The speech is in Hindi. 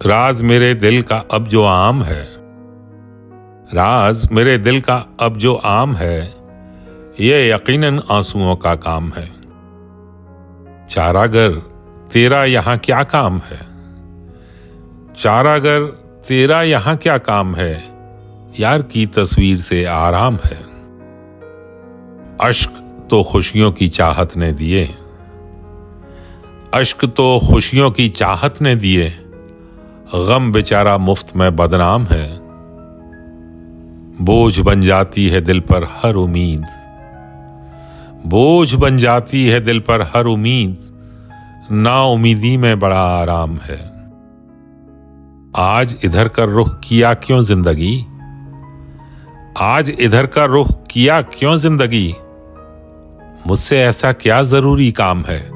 राज मेरे दिल का अब जो आम है, राज मेरे दिल का अब जो आम है, ये यकीनन आंसुओं का काम है। चारागर तेरा यहाँ क्या काम है, चारागर तेरा यहाँ क्या काम है, यार की तस्वीर से आराम है। अश्क तो खुशियों की चाहत ने दिए, अश्क तो खुशियों की चाहत ने दिए, गम बेचारा मुफ्त में बदनाम है। बोझ बन जाती है दिल पर हर उम्मीद, बोझ बन जाती है दिल पर हर उम्मीद, ना उम्मीदी में बड़ा आराम है। आज इधर का रुख किया क्यों जिंदगी, आज इधर का रुख किया क्यों जिंदगी, मुझसे ऐसा क्या जरूरी काम है।